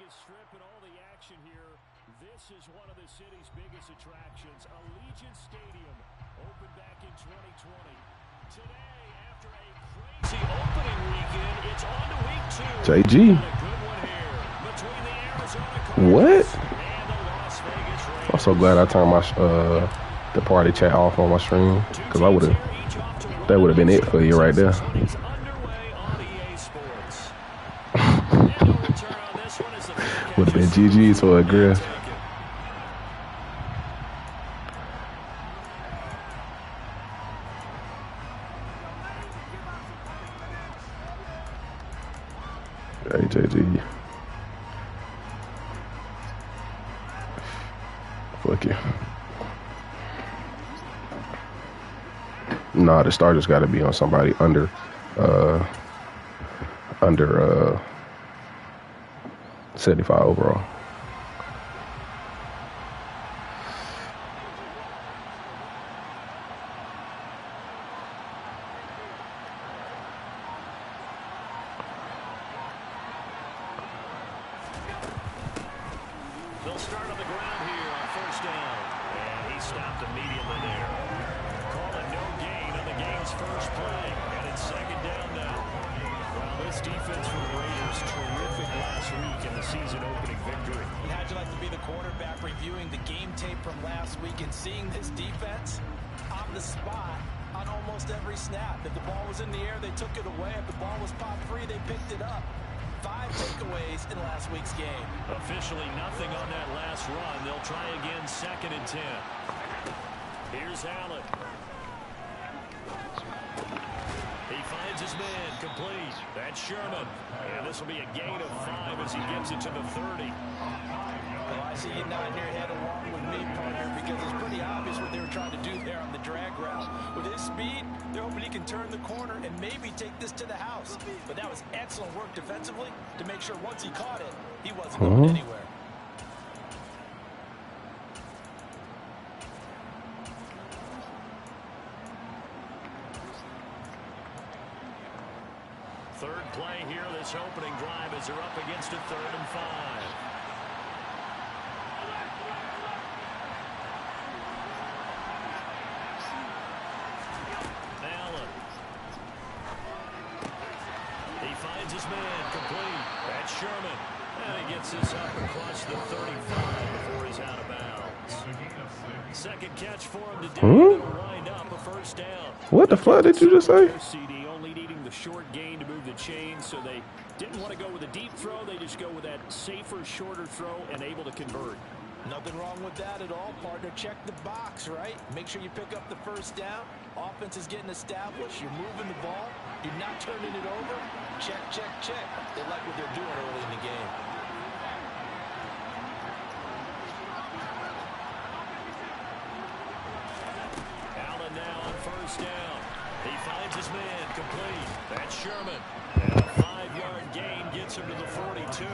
the Strip and all the action here. This is one of the city's biggest attractions. Allegiant Stadium opened back in 2020. Today, after a crazy opening weekend, it's on to week 2. JG. What? I'm so glad I turned my the party chat off on my stream, because that would have been it for you right there. Would have been GG's for a grill. Hey, JG. Fuck you. Nah, the star just got to be on somebody under 75 overall. They'll start on the ground here on first down. And he stopped immediately there. Call a no gain on the game's first play. And it's second down now. Well, this defense for the Raiders, terrific last week in the season opening victory. How'd you like to be the quarterback reviewing the game tape from last week and seeing this defense on the spot on almost every snap? If the ball was in the air, they took it away. If the ball was popped free, they picked it up. 5 takeaways in last week's game. Officially nothing on that last run. They'll try again, 2nd and 10. Here's Allen. He finds his man, complete. That's Sherman. And this will be a gain of 5 as he gets it to the 30. Well, I see you nodding your head along with me, partner, because it's pretty obvious what they were trying to do there on the drag route. With his speed, they're hoping he can turn the corner and maybe take this to the house. But that was excellent work defensively to make sure once he caught it, he wasn't going anywhere. Third play here, this opening drive as they're up against a 3rd and 5. Allen. He finds his man, complete. That's Sherman. And he gets this up across the 35 before he's out of bounds. Second catch for him today. It'll wind up a first down. What the fuck did you just say? CD only needing the short gain to move the chain, so they didn't want to go with a deep throw. They just go with that safer, shorter throw and able to convert. Nothing wrong with that at all, partner. Check the box, right? Make sure you pick up the first down. Offense is getting established. You're moving the ball. You're not turning it over. Check, check, check. They like what they're doing early in the game. Allen now on first down. He finds his man, complete. That's Sherman. And a 5-yard gain gets him to the 42.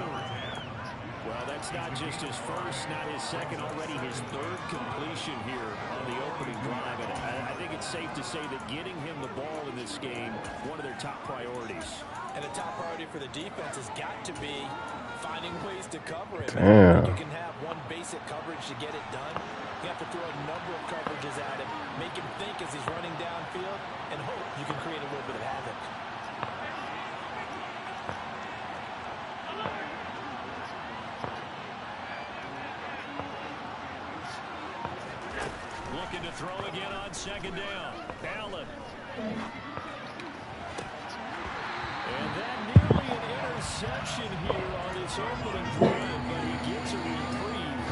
Well, that's not just his first, not his second, already his 3rd completion here on the opening drive. And I think it's safe to say that getting him the ball in this game, one of their top priorities. And the top priority for the defense has got to be finding ways to cover it. Damn. You can have one basic coverage to get it done. You have to throw a number of coverages at him, make him think as he's running downfield, and hope you can create a little bit of havoc. Looking to throw again on 2nd down. Allen. And that nearly an interception here on this opening drive, but he gets a reprieve.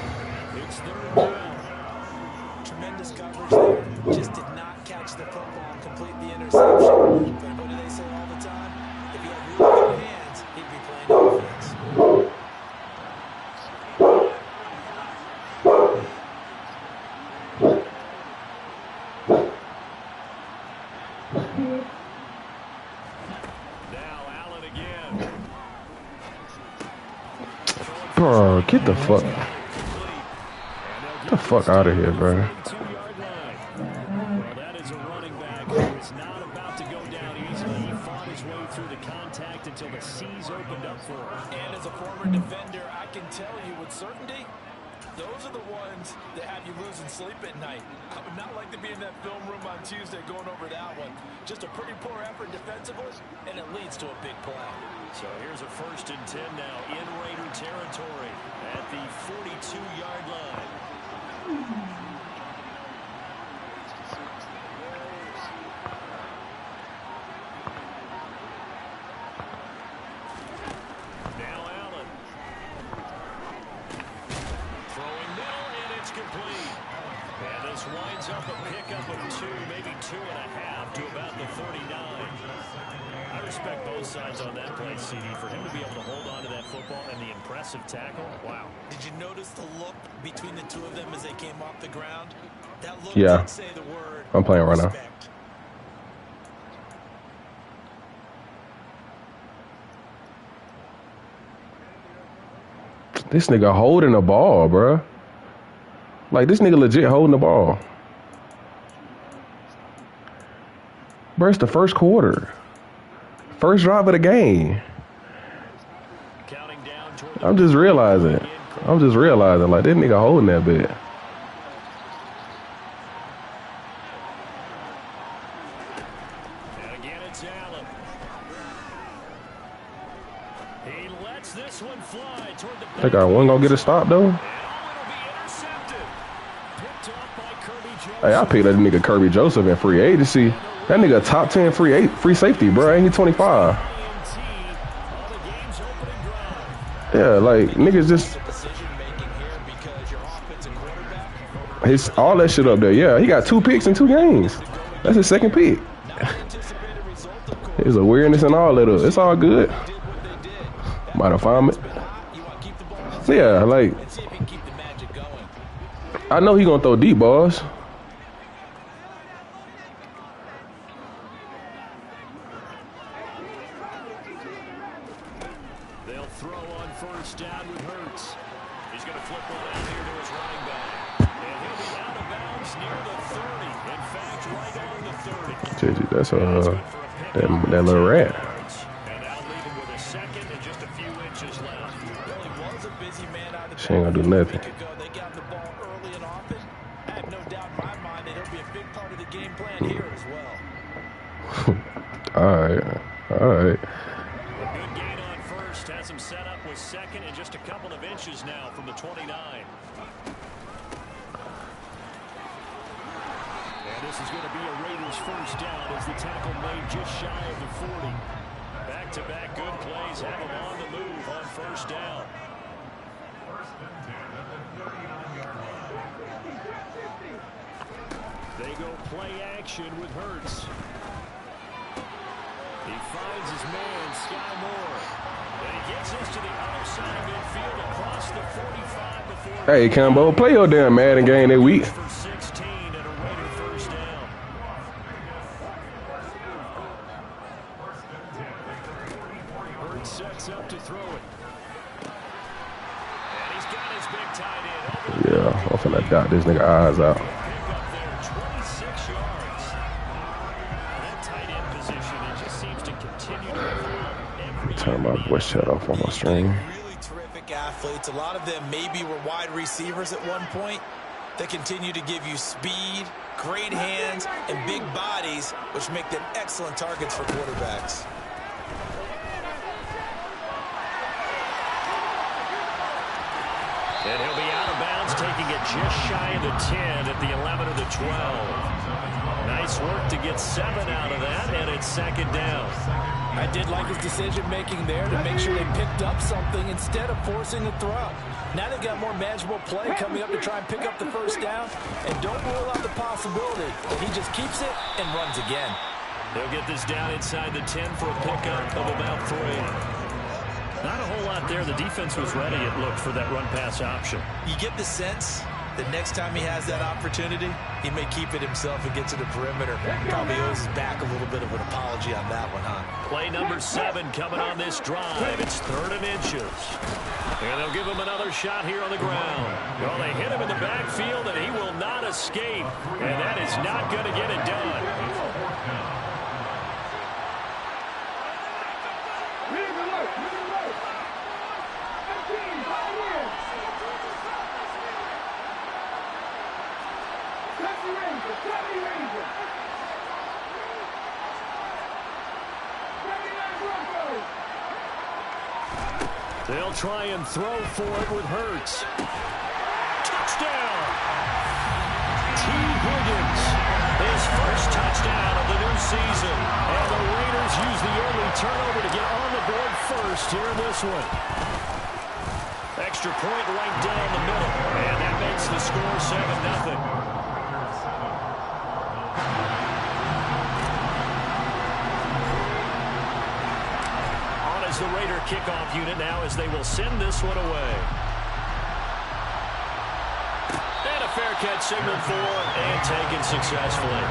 It's 3rd down. Tremendous coverage there. Just did not catch the football and complete the interception. But what do they say all the time? If he had really good hands, he'd be playing offense. Bro, get the fuck out of here, bro. Well, that is a running back who is not about to go down easily. He fought his his way through the contact until the C's opened up for him. And as a former defender, I can tell you with certainty, those are the ones that have you losing sleep at night. I would not like to be in that film room on Tuesday going over that one. Just a pretty poor effort defensively, and it leads to a big play. So here's a 1st and 10 now in Raider territory at the 42-yard line. Winds up a pickup of 2, maybe 2.5 to about the 39. I respect both sides on that play, CD. For him to be able to hold on to that football and the impressive tackle, wow. Did you notice the look between the two of them as they came off the ground? That look yeah. didn't say the word. I'm playing right now. This nigga holding the ball, bruh. Like, this nigga legit holding the ball. Bro, it's the first quarter. First drive of the game. I'm just realizing. Like, this nigga holding that bit. And again, it's Allen. He lets this one fly toward the I think I wasn't gonna get a stop, though. Hey, I picked that nigga Kirby Joseph in free agency. That nigga a top 10 free safety, bro. Ain't he 25? Yeah, like, niggas just... all that shit up there. Yeah, he got 2 picks in 2 games. That's his 2nd pick. There's a weirdness in all of it. It's all good. Might have found it. Yeah, like... I know he gonna throw deep balls. They'll throw on 1st down with Hurts. He's going to flip one out here to his running back. And he'll be out of bounds near the 30. In fact, right on the 30. That's that little rat. And now leaving with a 2nd and just a few inches left. Well, he was a busy man out of She ain't gonna do nothing. They got the ball early and often. I have no doubt in my mind that he'll be a big part of the game plan here as well. All right. Good gain on 1st. Has him set up with 2nd and just a couple of inches now from the 29. And this is going to be a Raiders 1st down as the tackle made just shy of the 40. Back-to-back good plays have him on the move on 1st down. They go play action with Hurts. He finds his man, Sky Moore. And he gets us to the other side of midfield across the 45 before... Hey, Combo, play your damn Madden game that week. For 16 and a Raider 1st down. Hurts sets up to throw it. And he's got his big tight end. Yeah, I'm finna dot this nigga eyes out. Pick up there, 26 yards. That tight end position, it just seems to continue to evolve every Turn my voice shut off on my stream. Really terrific athletes. A lot of them maybe were wide receivers at one point. They continue to give you speed, great hands, and big bodies, which make them excellent targets for quarterbacks. And he'll be out of bounds, taking it just shy of the 10 at the 11 of the 12. Nice work to get 7 out of that, and it's 2nd down. I did like his decision-making there to make sure they picked up something instead of forcing a throw. Now they've got more manageable play coming up to try and pick up the 1st down, and don't rule out the possibility that he just keeps it and runs again. They'll get this down inside the 10 for a pickup of about 3. Not a whole lot there. The defense was ready, it looked, for that run-pass option. You get the sense that next time he has that opportunity, he may keep it himself and get to the perimeter. Probably owes his back a little bit of an apology on that one, huh? Play number 7 coming on this drive. It's 3rd and inches. And they'll give him another shot here on the ground. Well, they hit him in the backfield, and he will not escape. And that is not going to get it done. They'll try and throw for it with Hurts. Touchdown! T. Higgins, his first touchdown of the new season. And the Raiders use the early turnover to get on the board first here in this one. Extra point right down the middle. And that makes the score 7-0. The Raider kickoff unit now as they will send this one away. And a fair catch signaled for and taken successfully.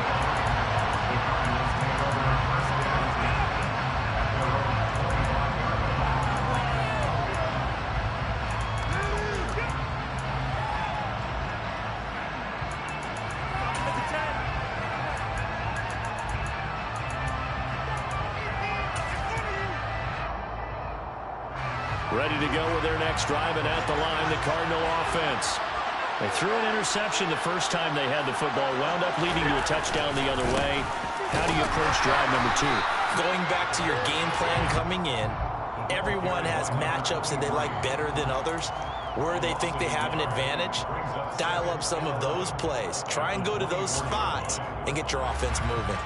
Ready to go with their next drive, and at the line, the Cardinal offense. They threw an interception the first time they had the football, wound up leading to a touchdown the other way. How do you approach drive number 2? Going back to your game plan coming in, everyone has matchups that they like better than others. Where they think they have an advantage, dial up some of those plays. Try and go to those spots and get your offense moving.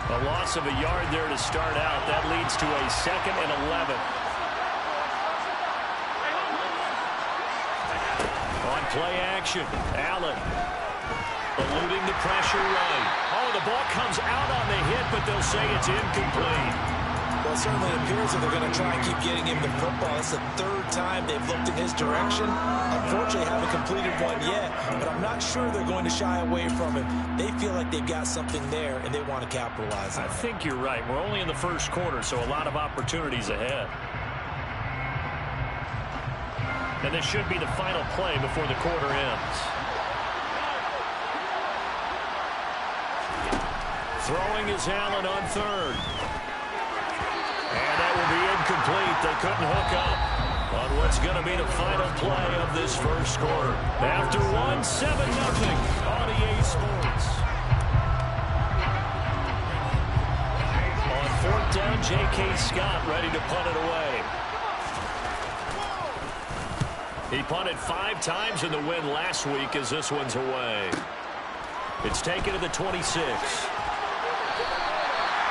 A loss of a yard there to start out. That leads to a 2nd and 11. On play action, Allen eluding the pressure right. Oh, the ball comes out on the hit, but they'll say it's incomplete. Well, it certainly appears that they're going to try and keep getting him the football. It's the 3rd time they've looked in his direction. Unfortunately, haven't completed one yet, but I'm not sure they're going to shy away from him. They feel like they've got something there, and they want to capitalize on it. I think you're right. We're only in the first quarter, so a lot of opportunities ahead. And this should be the final play before the quarter ends. Throwing is Allen on 3rd. And that will be incomplete. They couldn't hook up on what's going to be the final play of this first quarter. After 7-0 on EA Sports. On 4th down, J.K. Scott ready to punt it away. He punted 5 times in the win last week as this one's away. It's taken to the 26.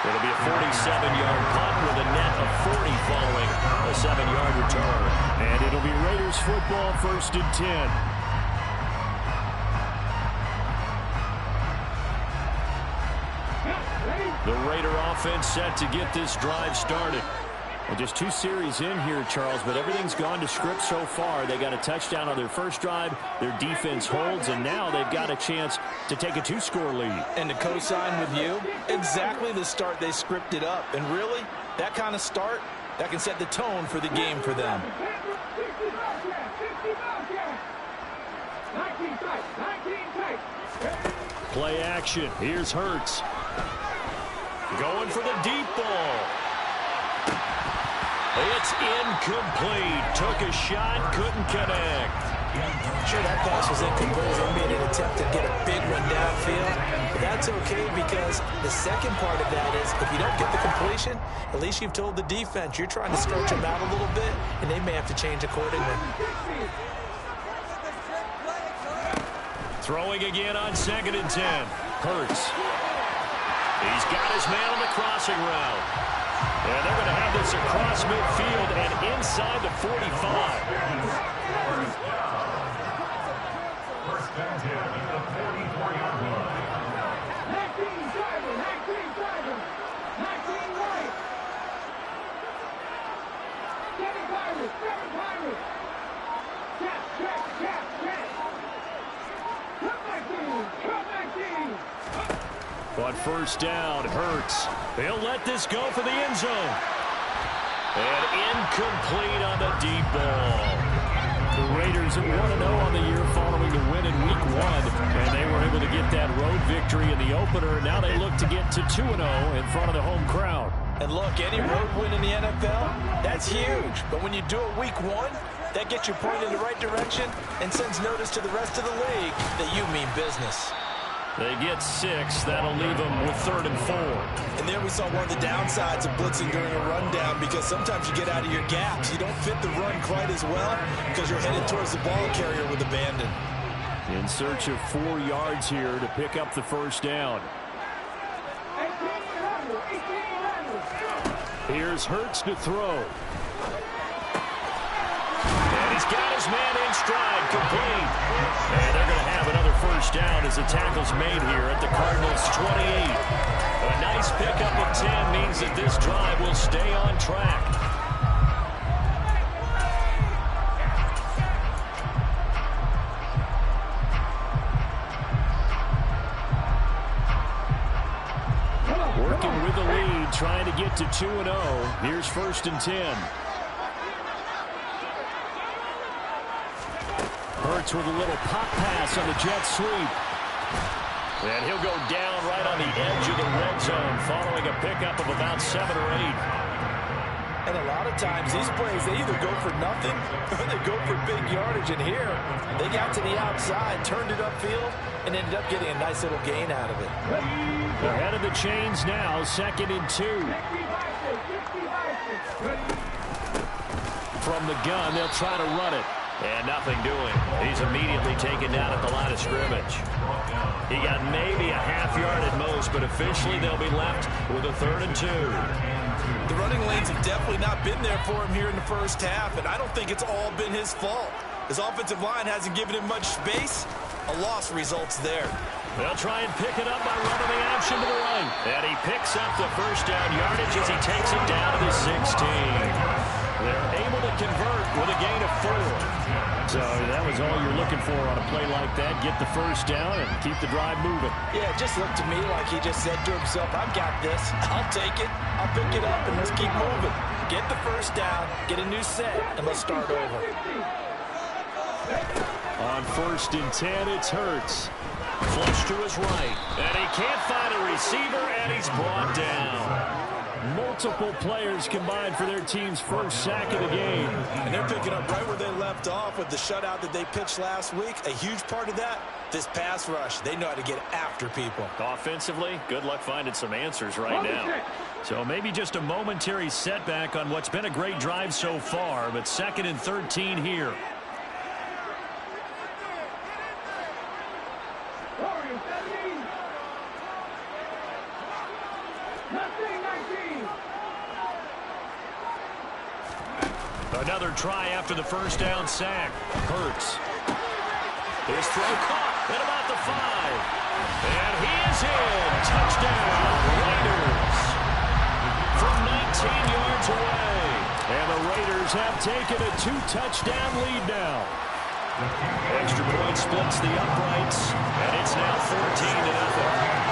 It'll be a 47-yard punt with a net of 40 following a 7-yard return. And it'll be Raiders football, 1st and 10. The Raider offense set to get this drive started. Well, just 2 series in here, Charles, but everything's gone to script so far. They got a touchdown on their first drive. Their defense holds, and now they've got a chance to take a 2-score lead. And to co-sign with you, exactly the start they scripted up. And really, that kind of start, that can set the tone for the game for them. Play action. Here's Hurts. Going for the deep ball. It's incomplete. Took a shot, couldn't connect. Sure, that pass was incomplete. They made an attempt to get a big one downfield. But that's okay, because the second part of that is if you don't get the completion, at least you've told the defense you're trying to stretch them out a little bit, and they may have to change accordingly. Throwing again on 2nd and 10. Hurts. He's got his man on the crossing route. And they're going to have this across midfield and inside the 45. On 1st down, Hurts. He'll let this go for the end zone. And incomplete on the deep ball. The Raiders at 1-0 on the year following the win in Week 1. And they were able to get that road victory victory in the opener. Now they look to get to 2-0 in front of the home crowd. And look, any road win in the NFL, that's huge. But when you do it week 1, that gets you pointed in the right direction and sends notice to the rest of the league that you mean business. They get 6. That'll leave them with 3rd and 4. And there we saw one of the downsides of blitzing during a rundown, because sometimes you get out of your gaps. You don't fit the run quite as well because you're headed towards the ball carrier with abandon. In search of 4 yards here to pick up the first down. Here's Hurts to throw. And he's got his man in stride, complete. And they're going to have another first down as the tackle's made here at the Cardinals' 28. A nice pickup of 10 means that this drive will stay on track. Working with the lead, trying to get to 2-0. Here's 1st and 10. Hurts with a little pop pass on the jet sweep. And he'll go down right on the edge of the red zone following a pickup of about 7 or 8. And a lot of times these plays, they either go for nothing or they go for big yardage. And here, they got to the outside, turned it upfield, and ended up getting a nice little gain out of it. Ahead of the chains now, 2nd and 2. From the gun, they'll try to run it. And nothing doing. He's immediately taken down at the line of scrimmage. He got maybe a half yard at most, but officially they'll be left with a 3rd and 2. The running lanes have definitely not been there for him here in the first half, and I don't think it's all been his fault. His offensive line hasn't given him much space. A loss results there. They'll try and pick it up by running the option to the right. And he picks up the first down yardage as he takes it down to the 16. They're able to convert with a gain of 4. So that was all you're looking for on a play like that. Get the first down and keep the drive moving. Yeah, it just looked to me like he just said to himself, I've got this. I'll take it. I'll pick it up, and let's keep moving. Get the first down, get a new set, and let's start over. On 1st and 10, it's Hurts. Flush to his right. And he can't find a receiver, and he's brought down. Multiple players combined for their team's first sack of the game. And they're picking up right where they left off with the shutout that they pitched last week. A huge part of that, this pass rush. They know how to get after people. Offensively, good luck finding some answers right now. So maybe just a momentary setback on what's been a great drive so far, but 2nd and 13 here. Another try after the first down sack. Hurts. His throw caught at about the 5. And he is in. Touchdown, Raiders. From 19 yards away. And the Raiders have taken a 2-touchdown lead now. Extra point splits the uprights. And it's now 14-0.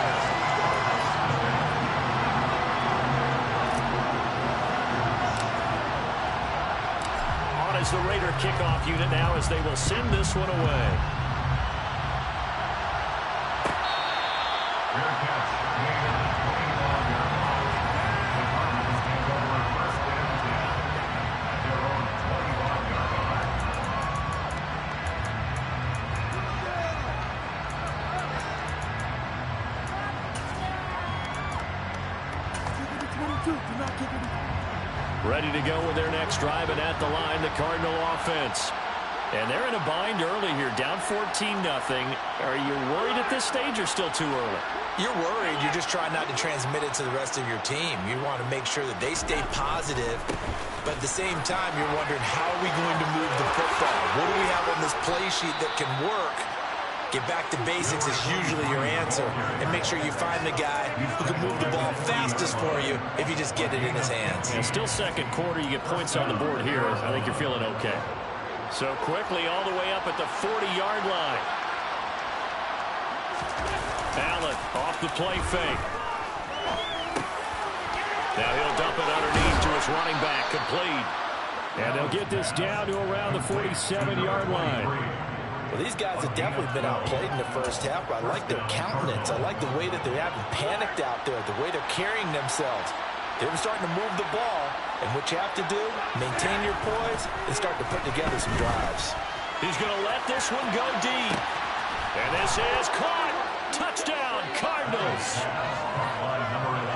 As the Raider kickoff unit now, as they will send this one away. Ready to go with their next drive, and at the line, the Cardinal offense. And they're in a bind early here, down 14-0. Are you worried at this stage or still too early? You're worried. You're just trying not to transmit it to the rest of your team. You want to make sure that they stay positive, but at the same time, you're wondering, how are we going to move the football? What do we have on this play sheet that can work? Get back to basics is usually your answer, and make sure you find the guy who can move the ball fastest for you if you just get it in his hands. And still second quarter, you get points on the board here. I think you're feeling okay. So quickly all the way up at the 40-yard line. Allen off the play fake. Now he'll dump it underneath to his running back, complete. And they'll get this down to around the 47-yard line. Well, these guys have definitely been outplayed in the first half, but I like their countenance. I like the way that they haven't panicked out there, the way they're carrying themselves. They're starting to move the ball, and what you have to do, maintain your poise and start to put together some drives. He's going to let this one go deep. And this is caught. Touchdown, Cardinals.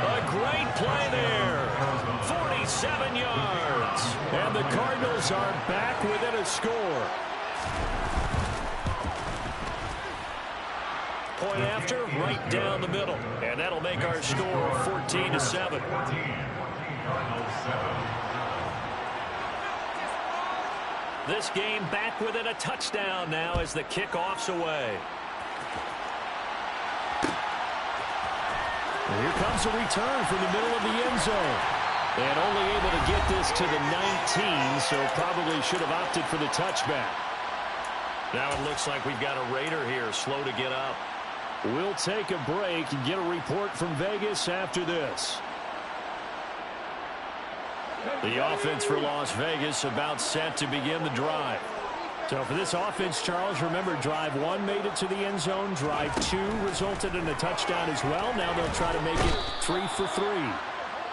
A great play there. 47 yards. And the Cardinals are back within a score. Point after, right down the middle. And that'll make our score 14-7. This game back within a touchdown now as the kickoff's away. And here comes a return from the middle of the end zone. And only able to get this to the 19, so probably should have opted for the touchback. Now it looks like we've got a Raider here, slow to get up. We'll take a break and get a report from Vegas after this. The offense for Las Vegas about set to begin the drive. So for this offense, Charles, remember, drive 1 made it to the end zone. Drive 2 resulted in a touchdown as well. Now they'll try to make it 3 for 3.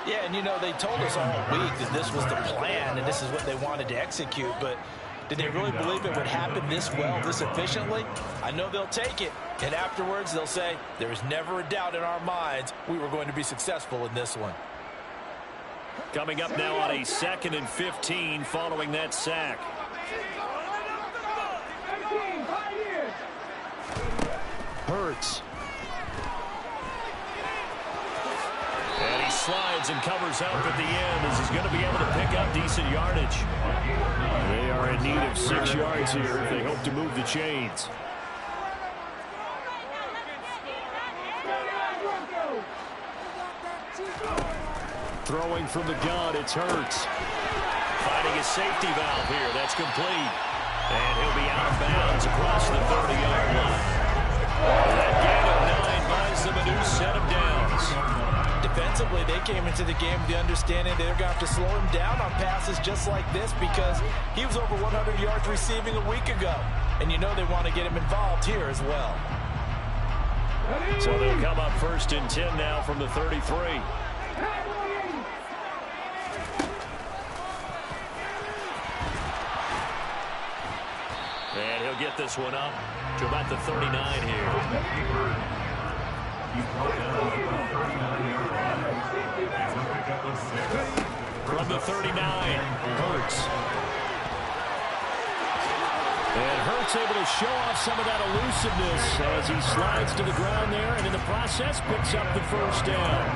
Yeah, and you know, they told us all week that this was the plan and this is what they wanted to execute, but did they really believe it would happen this well, this efficiently? I know they'll take it, and afterwards they'll say, there's never a doubt in our minds we were going to be successful in this one. Coming up now on a 2nd and 15 following that sack. Hurts. And he slides and covers up at the end as he's going to be able to pick up decent yardage. They are in need of 6 yards here if they hope to move the chains. Throwing from the gun, it's Hurts. Finding a safety valve here. That's complete. And he'll be out of bounds across the 30-yard line. That gain of 9 buys them a new set of downs. Defensively, they came into the game with the understanding they're going to have to slow him down on passes just like this because he was over 100 yards receiving a week ago. And you know they want to get him involved here as well. So they'll come up 1st and 10 now from the 33. And he'll get this one up to about the 39 here. From the 39, Hurts. And Hurts able to show off some of that elusiveness as he slides to the ground there, and in the process picks up the 1st down.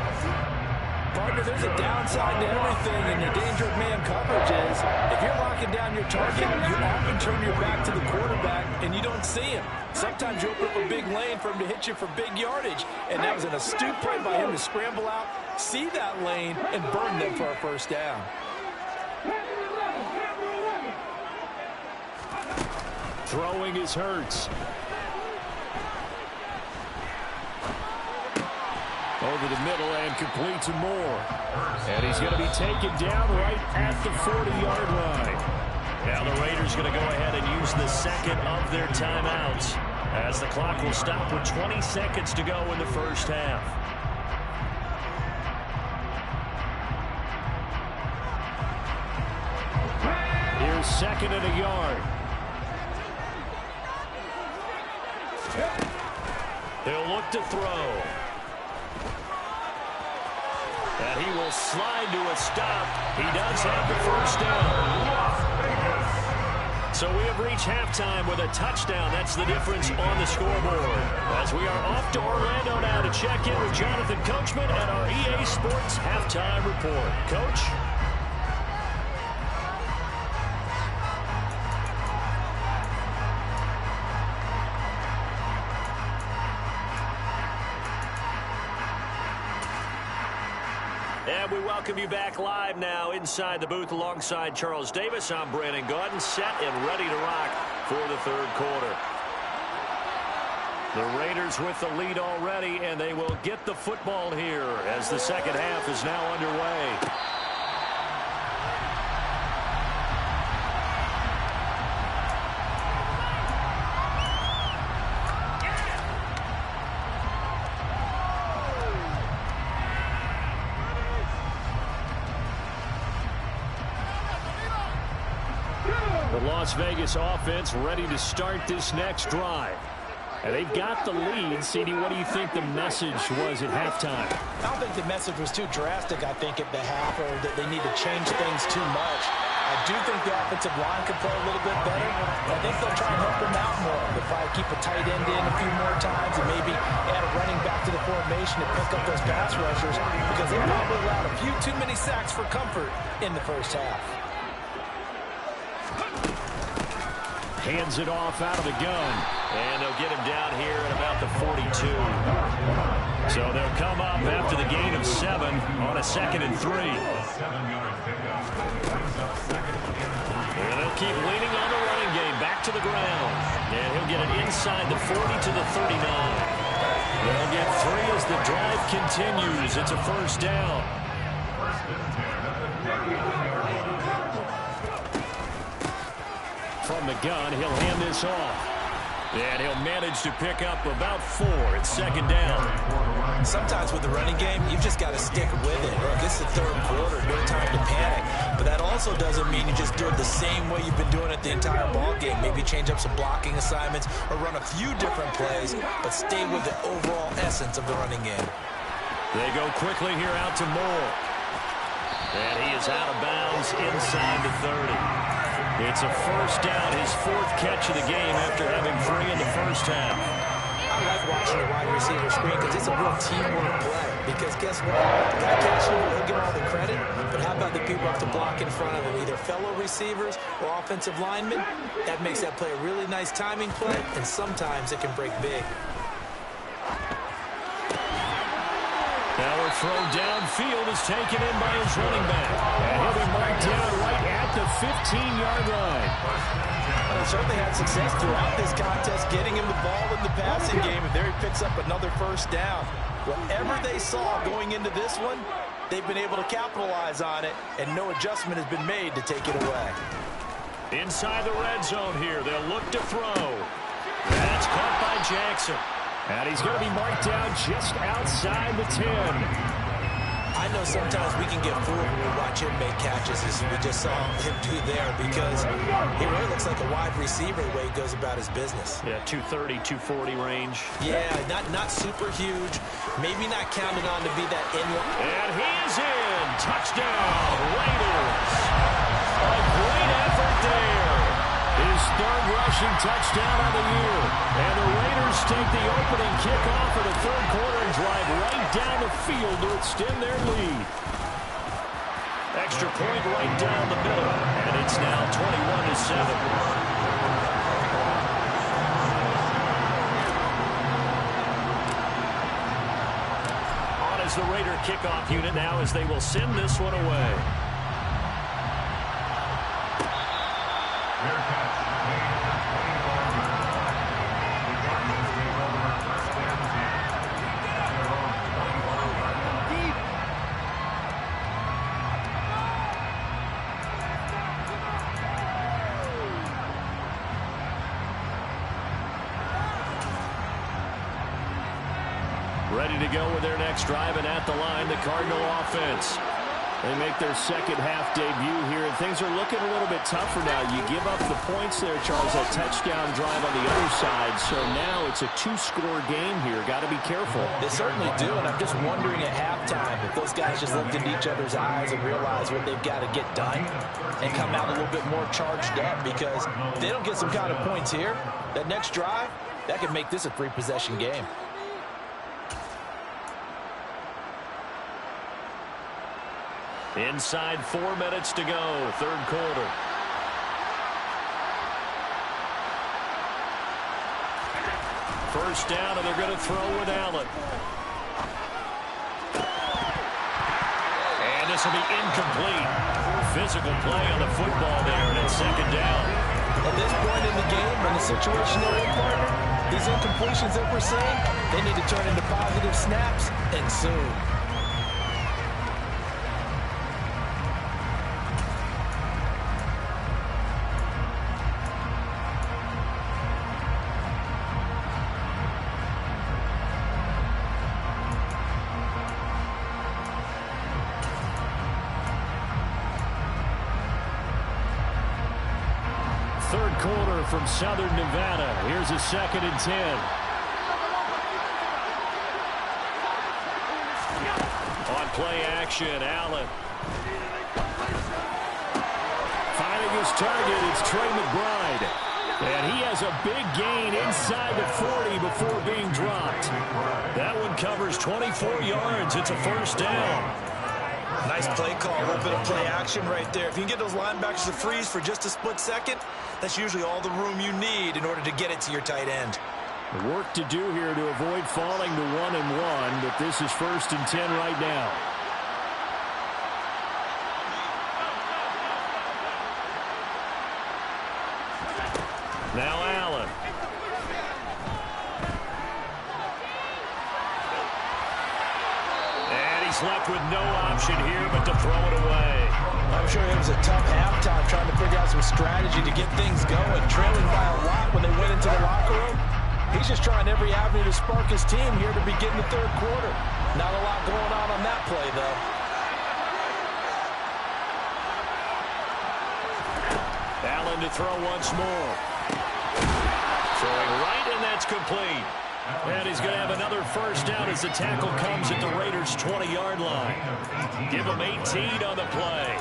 Partner, there's a downside to everything, and the danger of man coverage is if you're locking down your target, you often turn your back to the quarterback and you don't see him. Sometimes you open up a big lane for him to hit you for big yardage, and that was an astute play by him to scramble out, see that lane, and burn them for a 1st down. Throwing is Hurts. Over the middle and complete to Moore. And he's going to be taken down right at the 40-yard line. Now the Raiders going to go ahead and use the 2nd of their timeouts as the clock will stop with 20 seconds to go in the 1st half. Here's 2nd and a yard. He'll look to throw. And he will slide to a stop. He does have the 1st down. So we have reached halftime with a touchdown. That's the difference on the scoreboard. As we are off to Orlando now to check in with Jonathan Coachman at our EA Sports Halftime Report. Coach? And we welcome you back live now inside the booth alongside Charles Davis. I'm Brandon Gaudin, set and ready to rock for the 3rd quarter. The Raiders with the lead already, and they will get the football here as the 2nd half is now underway. The Las Vegas offense ready to start this next drive. And they've got the lead. CD, what do you think the message was at halftime? I don't think the message was too drastic, I think, at the half, or that they need to change things too much. I do think the offensive line could play a little bit better. I think they'll try and help them out more. They'll probably keep a tight end in a few more times and maybe add a running back to the formation to pick up those pass rushers, because they probably allowed a few too many sacks for comfort in the first half. Hands it off out of the gun. And they'll get him down here at about the 42. So they'll come up after the gain of 7 on a 2nd and 3. And they'll keep leaning on the running game back to the ground. And he'll get it inside the 40 to the 39. They'll get 3 as the drive continues. It's a first down. From the gun, he'll hand this off. And he'll manage to pick up about 4. It's 2nd down. Sometimes with the running game, you've just got to stick with it. Look, it's the 3rd quarter, no time to panic. But that also doesn't mean you just do it the same way you've been doing it the entire ball game. Maybe change up some blocking assignments or run a few different plays, but stay with the overall essence of the running game. They go quickly here out to Moore. And he is out of bounds inside the 30. It's a first down, his 4th catch of the game after having 3 in the first half. I like watching the wide receiver screen because it's a real teamwork play. Because guess what? The guy catching it, he'll get all the credit. But how about the people up to block in front of him, either fellow receivers or offensive linemen? That makes that play a really nice timing play, and sometimes it can break big. Now a throw downfield is taken in by his running back. And he'll be marked down right at the 15-yard line. Well, he certainly had success throughout this contest, getting him the ball in the passing game, and there he picks up another first down. Whatever they saw going into this one, they've been able to capitalize on it, and no adjustment has been made to take it away. Inside the red zone here, they'll look to throw. That's caught by Jackson. And he's going to be marked down just outside the 10. I know sometimes we can get fooled when we watch him make catches, as we just saw him do there, because he really looks like a wide receiver the way he goes about his business. Yeah, 230, 240 range. Yeah, not super huge. Maybe not counted on to be that inline. And he is in. Touchdown, Raiders. A great effort there. His 3rd rushing touchdown of the year. And the Raiders take the opening kickoff of the 3rd quarter and drive right down the field to extend their lead. Extra point right down the middle. And it's now 21-7. On is the Raider kickoff unit now as they will send this one away. Ready to go with their next drive, and at the line, the Cardinal offense. They make their 2nd half debut here, and things are looking a little bit tougher now. You give up the points there, Charles, that touchdown drive on the other side. So now it's a 2-score game here. Got to be careful. They certainly do, and I'm just wondering at halftime if those guys just looked into each other's eyes and realized what they've got to get done and come out a little bit more charged up, because if they don't get some kind of points here, that next drive, that could make this a 3-possession game. Inside 4 minutes to go, 3rd quarter. First down, and they're going to throw with Allen. And this will be incomplete. Physical play on the football there, and it's 2nd down. At this point in the game, in the situation they're in, partner, these incompletions that we're seeing, they need to turn into positive snaps, and soon. corner from Southern Nevada. Here's a 2nd and 10. On play action, Allen. Finding his target, it's Trey McBride. And he has a big gain inside the 40 before being dropped. That one covers 24 yards. It's a 1st down. Nice play call, a little bit of play action right there. If you can get those linebackers to freeze for just a split second, that's usually all the room you need in order to get it to your tight end. Work to do here to avoid falling to 1-1, but this is 1st and 10 right now. Now Allen. And he's left with no option here but to throw it away. I'm sure it was a tough halftime trying to figure out some strategy to get things going. Trailing by a lot when they went into the locker room. He's just trying every avenue to spark his team here to begin the 3rd quarter. Not a lot going on that play, though. Allen to throw once more. Throwing right, and that's complete. And he's going to have another 1st down as the tackle comes at the Raiders' 20-yard line. Give him 18 on the play.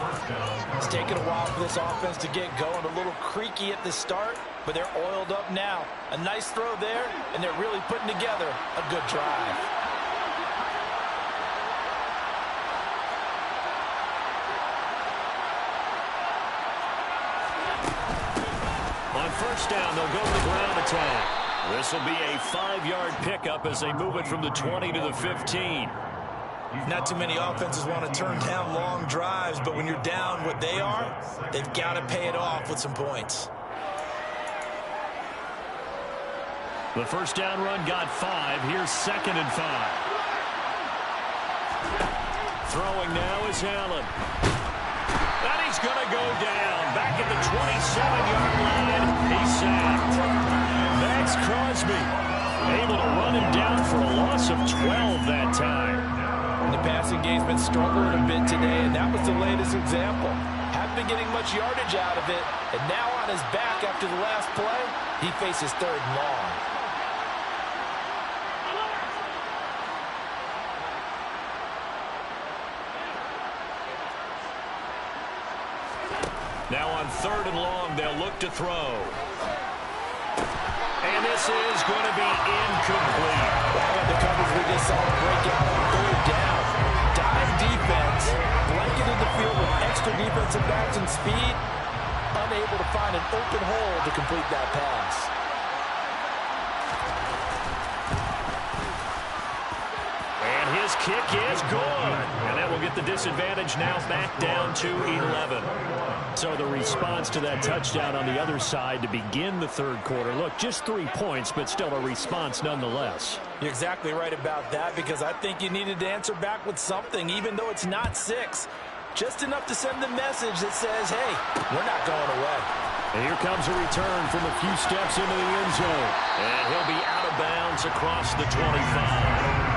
It's taken a while for this offense to get going. A little creaky at the start, but they're oiled up now. A nice throw there, and they're really putting together a good drive. On 1st down, they'll go to the ground attack. This will be a 5-yard pickup as they move it from the 20 to the 15. Not too many offenses want to turn down long drives, but when you're down what they are, they've got to pay it off with some points. The 1st down run got 5. Here's 2nd and 5. Throwing now is Allen. And he's going to go down. Back at the 27-yard line. He's sacked. Max Crosby able to run him down for a loss of 12 that time. And the passing game's been struggling a bit today, and that was the latest example. Haven't been getting much yardage out of it, and now on his back after the last play, he faces 3rd and long. Now on 3rd and long, they'll look to throw. And this is going to be incomplete. The coverage we just saw break out on 3rd down. Dive defense, blanketed the field with extra defensive backs and speed, unable to find an open hole to complete that pass. And his kick is good. And that will get the disadvantage now back down to 11. So the response to that touchdown on the other side to begin the 3rd quarter. Look, just 3 points, but still a response nonetheless. You're exactly right about that, because I think you needed to answer back with something, even though it's not 6. Just enough to send the message that says, hey, we're not going away. And here comes a return from a few steps into the end zone. And he'll be out of bounds across the 25.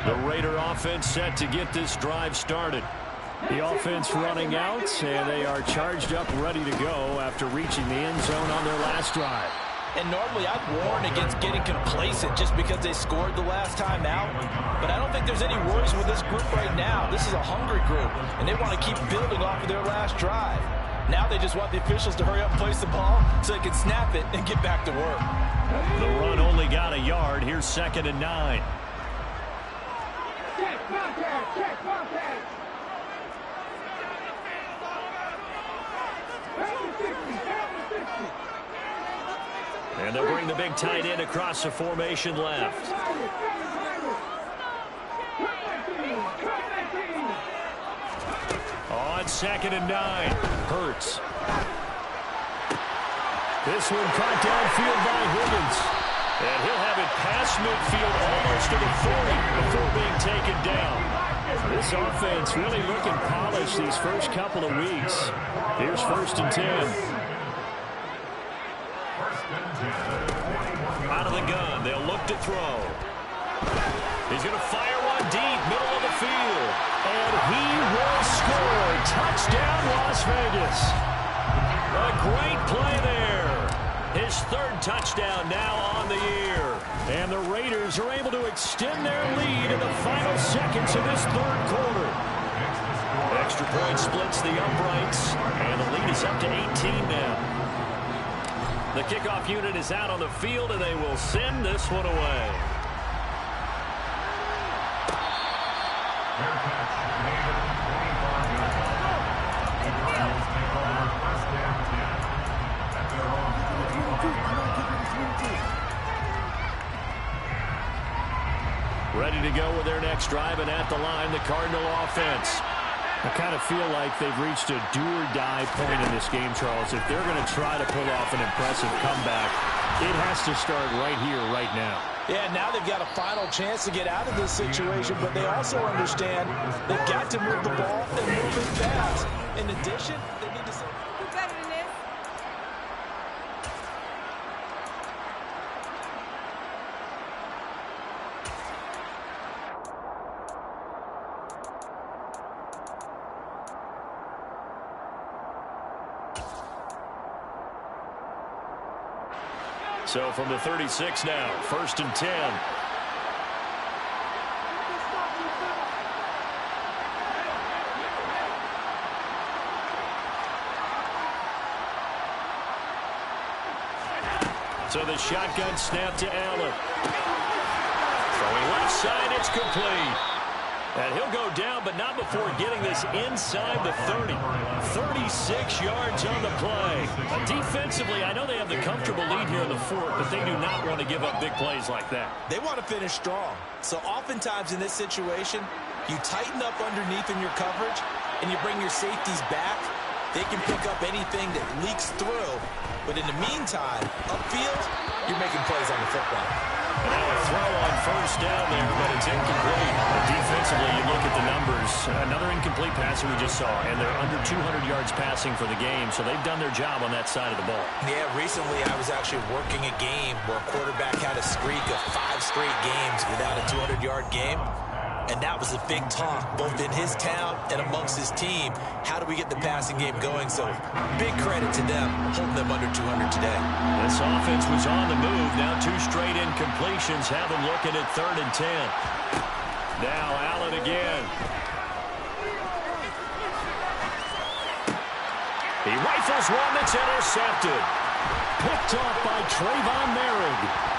The Raider offense set to get this drive started. The offense running out, and they are charged up, ready to go after reaching the end zone on their last drive. And normally I'd warn against getting complacent just because they scored the last time out. But I don't think there's any worries with this group right now. This is a hungry group, and they want to keep building off of their last drive. Now they just want the officials to hurry up and place the ball so they can snap it and get back to work. The run only got a yard. Here's 2nd and 9. And they'll bring the big tight end across the formation left. On 2nd and 9, Hurts. This one caught downfield by Higgins. And he'll have it past midfield almost to the 40 before being taken down. This offense really looking polished these first couple of weeks. Here's 1st and 10. Out of the gun, they'll look to throw. He's going to fire one deep, middle of the field. And he will score. Touchdown, Las Vegas. A great play there. His 3rd touchdown now on the year. And the Raiders are able to extend their lead in the final seconds of this 3rd quarter. Extra point splits the uprights, and the lead is up to 18 now. The kickoff unit is out on the field, and they will send this one away. Ready to go with their next drive, and at the line, the Cardinal offense. I kind of feel like they've reached a do-or-die point in this game, Charles. If they're going to try to pull off an impressive comeback, it has to start right here, right now. Yeah, now they've got a final chance to get out of this situation, but they also understand they've got to move the ball and move it fast. In addition, they need to say, "We're better than this." So from the 36 now, 1st and 10. So the shotgun snap to Allen. Throwing left side, it's complete. And he'll go down, but not before getting this inside the 30. 36 yards on the play. Defensively, I know they have the comfortable lead here in the 4th, but they do not want to give up big plays like that. They want to finish strong. So oftentimes in this situation, you tighten up underneath in your coverage, and you bring your safeties back. They can pick up anything that leaks through. But in the meantime, upfield, you're making plays on the football. Now a throw on 1st down there, but it's incomplete. Defensively, you look at the numbers. Another incomplete passer we just saw, and they're under 200 yards passing for the game, so they've done their job on that side of the ball. Yeah, recently I was actually working a game where a quarterback had a streak of 5 straight games without a 200-yard game. And that was a big talk, both in his town and amongst his team. How do we get the passing game going? So big credit to them, holding them under 200 today. This offense was on the move. Now 2 straight incompletions have them looking at 3rd and 10. Now Allen again. He rifles one that's intercepted. Picked off by Trayvon Merrick.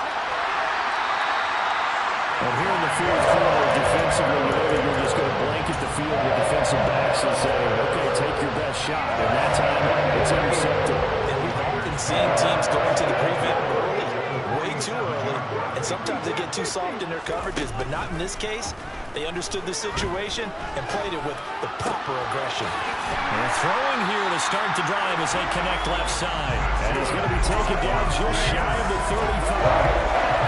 And here in the 4th quarter, defensively, you know that you're just going to blanket the field with defensive backs and say, okay, take your best shot. And that time, it's intercepted. And we've often seen teams going to the prevent early, way too early. And sometimes they get too soft in their coverages, but not in this case. They understood the situation and played it with the proper aggression. And throwing here to start the drive as they connect left side. And he's going to be taken down just shy of the 35.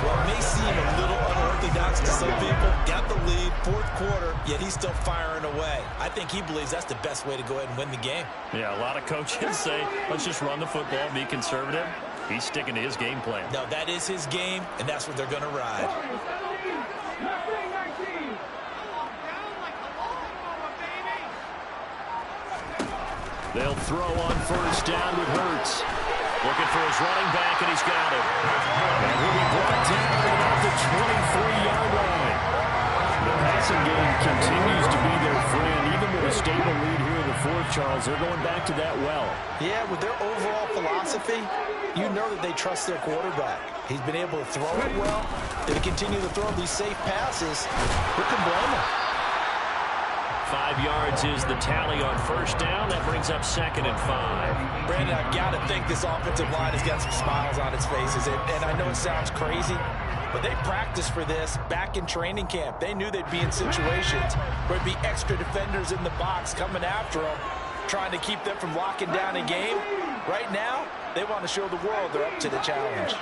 Well, it may seem a little unorthodox to some people. Got the lead, 4th quarter, yet he's still firing away. I think he believes that's the best way to go ahead and win the game. Yeah, a lot of coaches say, let's just run the football, be conservative. He's sticking to his game plan. No, that is his game, and that's what they're going to ride. They'll throw on 1st down with Hurts. Looking for his running back, and he's got him. And he'll be brought down at about the 23-yard line. The passing game continues to be their friend. Even with a stable lead here in the 4th, Charles, they're going back to that well. Yeah, with their overall philosophy, you know that they trust their quarterback. He's been able to throw it well. They continue to throw these safe passes. Who can blame them? 5 yards is the tally on 1st down. That brings up 2nd and 5. Brandon, I've got to think this offensive line has got some smiles on its faces. And I know it sounds crazy, but they practiced for this back in training camp. They knew they'd be in situations where there'd be extra defenders in the box coming after them, trying to keep them from locking down a game. Right now, they want to show the world they're up to the challenge.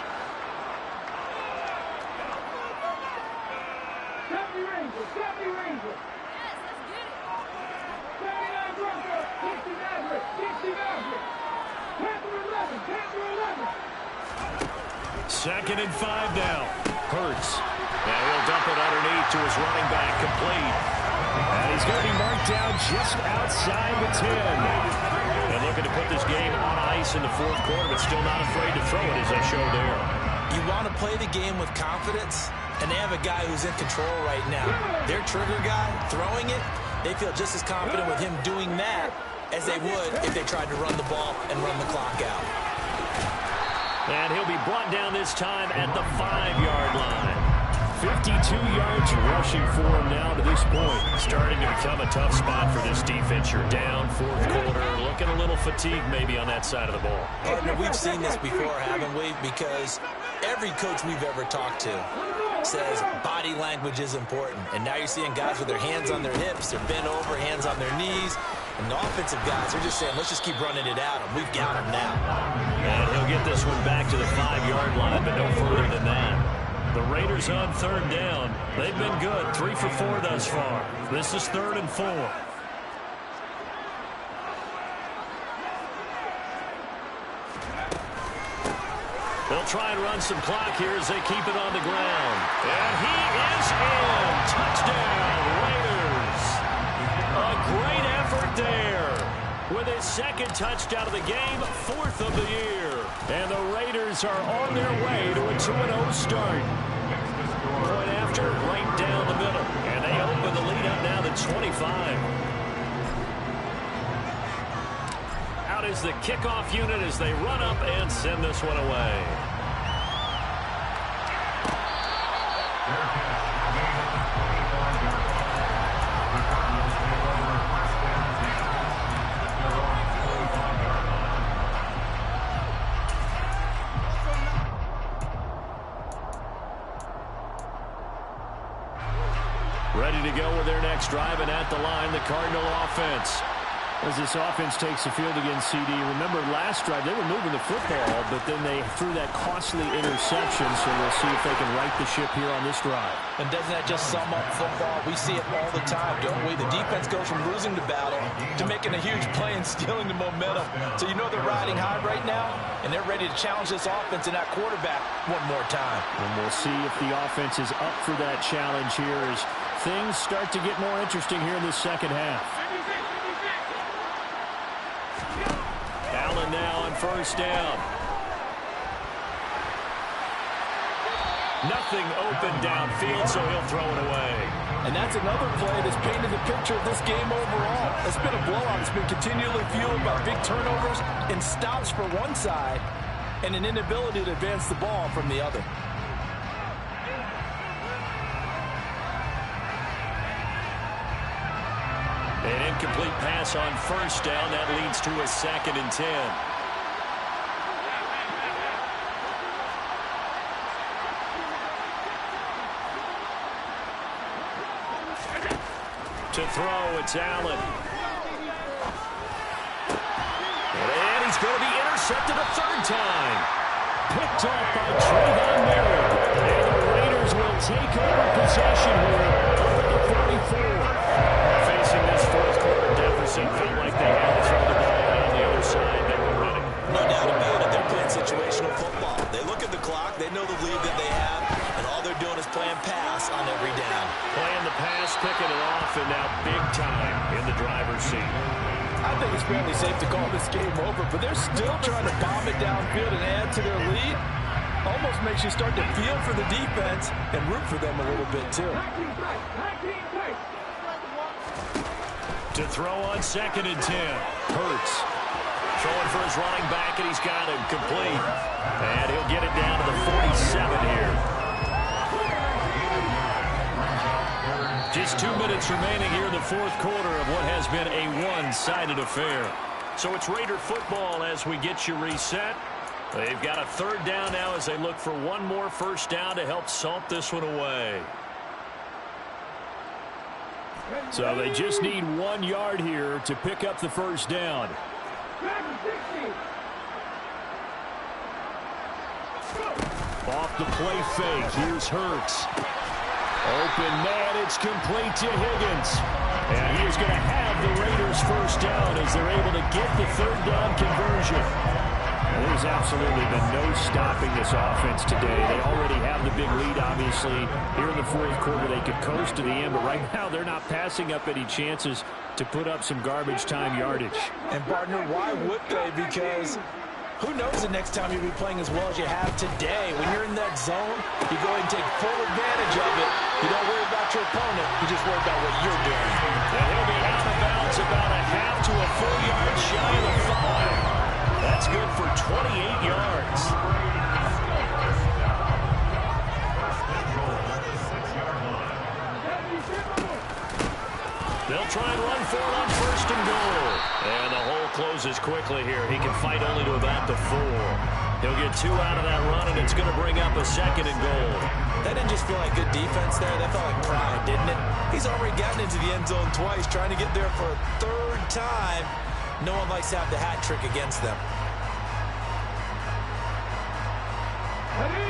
Second and 5 now. Hurts. And he'll dump it underneath to his running back, complete. And he's going to be marked down just outside the 10. And looking to put this game on ice in the fourth quarter, but still not afraid to throw it, as I showed there. You want to play the game with confidence, and they have a guy who's in control right now. Their trigger guy, throwing it, they feel just as confident with him doing that as they would if they tried to run the ball and run the clock out. And he'll be brought down this time at the 5-yard line. 52 yards rushing for him now to this point. Starting to become a tough spot for this defense. You're down fourth quarter, looking a little fatigued maybe on that side of the ball. Partner, we've seen this before, haven't we? Because every coach we've ever talked to says body language is important. And now you're seeing guys with their hands on their hips, they're bent over, hands on their knees. And the offensive guys are just saying, let's just keep running it out, and we've got him now. And he'll get this one back to the 5-yard line, but no further than that. The Raiders on third down. They've been good, 3 for 4 thus far. This is 3rd and 4. They'll try and run some clock here as they keep it on the ground. And he is in. Touchdown, Raiders. A great effort there. With his second touchdown of the game, 4th of the year. And the Raiders are on their way to a 2-0 start. Point after, right down the middle. And they open the lead up now to 25. Out is the kickoff unit as they run up and send this one away. Ready to go with their next drive, and at the line, the Cardinal offense. As this offense takes the field against CD, remember last drive, they were moving the football, but then they threw that costly interception, so we'll see if they can right the ship here on this drive. And doesn't that just sum up football? We see it all the time, don't we? The defense goes from losing the battle to making a huge play and stealing the momentum. So you know they're riding high right now, and they're ready to challenge this offense and that quarterback one more time. And we'll see if the offense is up for that challenge here as things start to get more interesting here in the second half. Allen now on first down. Nothing open downfield, so he'll throw it away. And that's another play that's painted the picture of this game overall. It's been a blowout. It's been continually fueled by big turnovers and stops for one side and an inability to advance the ball from the other. An incomplete pass on first down. That leads to a 2nd and 10. To throw, it's Allen. And he's going to be intercepted a 3rd time. Picked off by Trayvon Merritt. And the Raiders will take over possession here up at the 44. Facing this fourth quarter deficit, felt like they had to throw the ball, and on the other side, they were winning. No doubt about it. They're playing situational football. They look at the clock. They know the lead that they have, and all they're doing is playing pass on every down. Playing the pass, picking it off, and now big time in the driver's seat. I think it's fairly safe to call this game over, but they're still trying to bomb it downfield and add to their lead. Almost makes you start to feel for the defense and root for them a little bit, too. To throw on 2nd and 10. Hurts. Throwing for his running back, and he's got him complete. And he'll get it down to the 47 here. Just 2 minutes remaining here in the fourth quarter of what has been a one-sided affair. So it's Raider football as we get you reset. They've got a 3rd down now as they look for one more first down to help salt this one away. So they just need 1 yard here to pick up the first down. Off the play fake, here's Hurts. Open man, it's complete to Higgins. And he is going to have the Raiders first down as they're able to get the third down conversion. And there's absolutely been no stopping this offense today. They already have the big lead, obviously. Here in the fourth quarter, they could coast to the end, but right now they're not passing up any chances to put up some garbage time yardage. And, partner, why would they? Because who knows the next time you'll be playing as well as you have today. When you're in that zone, you go ahead and take full advantage of it. You don't worry about your opponent. You just worry about what you're doing. And he'll be out of bounds about a half to a full yard shy of the 5. That's good for 28 yards. They'll try and run for it on first and goal. And the hole closes quickly here. He can fight only to about the 4. He'll get 2 out of that run, and it's going to bring up a second and goal. That didn't just feel like good defense there. That felt like pride, didn't it? He's already gotten into the end zone twice, trying to get there for a third time. No one likes to have the hat trick against them.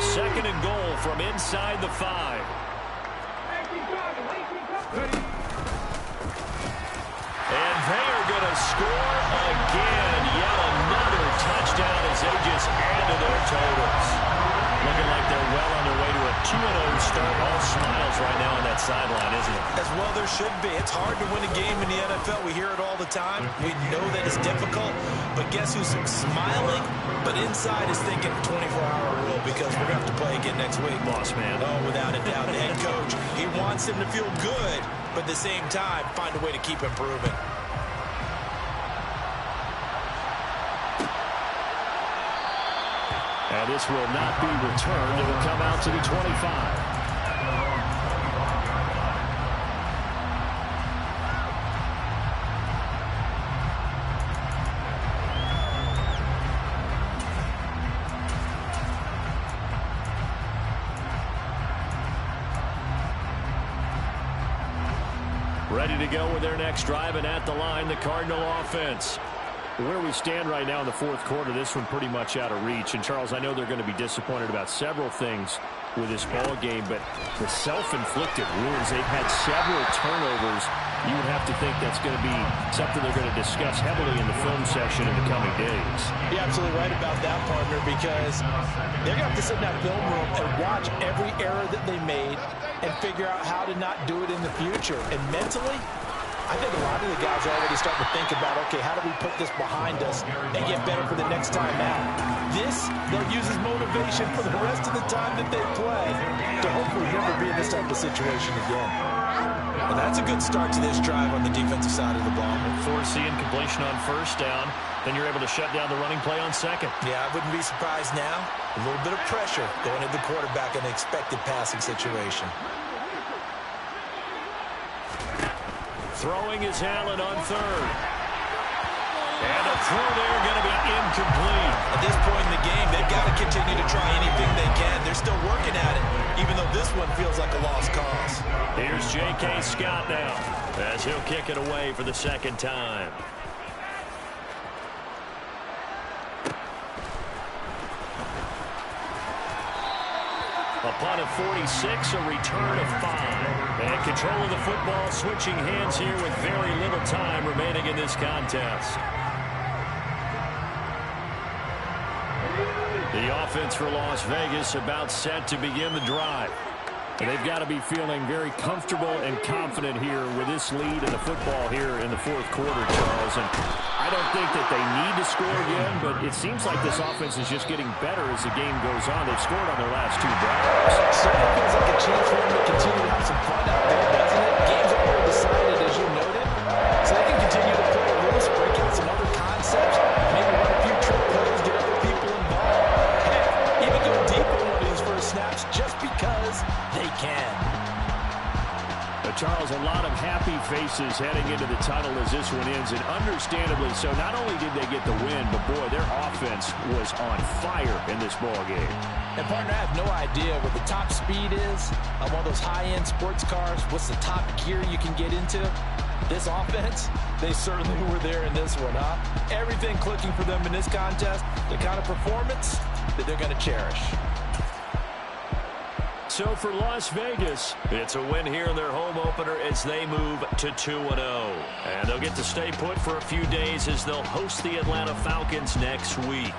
Second and goal from inside the 5. And they're going to score again. Yet another touchdown as they just add to their totals. Looking like they're well on their way to a 2-0 start. All smiles right now on that sideline, isn't it? As well there should be. It's hard to win a game in the NFL. We hear it all the time. We know that it's difficult. But guess who's smiling? But inside is thinking 24-hour rule because we're going to have to play again next week. Boss man. Oh, without a doubt. The head coach, he wants him to feel good, but at the same time, find a way to keep improving. And this will not be returned. It will come out to the 25. Ready to go with their next drive, and at the line, the Cardinal offense. Where we stand right now in the fourth quarter, this one pretty much out of reach. And, Charles, I know they're going to be disappointed about several things with this ball game, but the self-inflicted wounds, they've had several turnovers. You would have to think that's going to be something they're going to discuss heavily in the film session in the coming days. You're absolutely right about that, partner, because they're going to have to sit in that film room and watch every error that they made and figure out how to not do it in the future. And mentally, I think a lot of the guys are already starting to think about, okay, how do we put this behind us and get better for the next time out? This, they'll use as motivation for the rest of the time that they play to hopefully never be in this type of situation again. And that's a good start to this drive on the defensive side of the ball. Force the incompletion on first down, then you're able to shut down the running play on second. Yeah, I wouldn't be surprised now. A little bit of pressure going at the quarterback in an expected passing situation. Throwing is Allen on third. And a throw there going to be incomplete. At this point in the game, they've got to continue to try anything they can. They're still working at it, even though this one feels like a lost cause. Here's J.K. Scott now as he'll kick it away for the second time. A punt of 46, a return of 5. And control of the football, switching hands here with very little time remaining in this contest. The offense for Las Vegas about set to begin the drive. And they've got to be feeling very comfortable and confident here with this lead in the football here in the fourth quarter, Charles. And I don't think that they need to score again, but it seems like this offense is just getting better as the game goes on. They've scored on their last 2 drives. It certainly feels like a chance for them to continue to have some fun out there, doesn't it? Game's already decided, as you noted. So they can continue to play loose, break out some other concepts, maybe run a few trick plays, get other people involved. Heck, even go deep on one of these first snaps just because they can. Charles, a lot of happy faces heading into the tunnel as this one ends, and understandably so. Not only did they get the win, but boy, their offense was on fire in this ball game. And partner, I have no idea what the top speed is on one of those high-end sports cars. What's the top gear you can get into? This offense, they certainly were there in this one, huh? Everything clicking for them in this contest, the kind of performance that they're going to cherish. so for Las Vegas. It's a win here in their home opener as they move to 2-0. And they'll get to stay put for a few days as they'll host the Atlanta Falcons next week.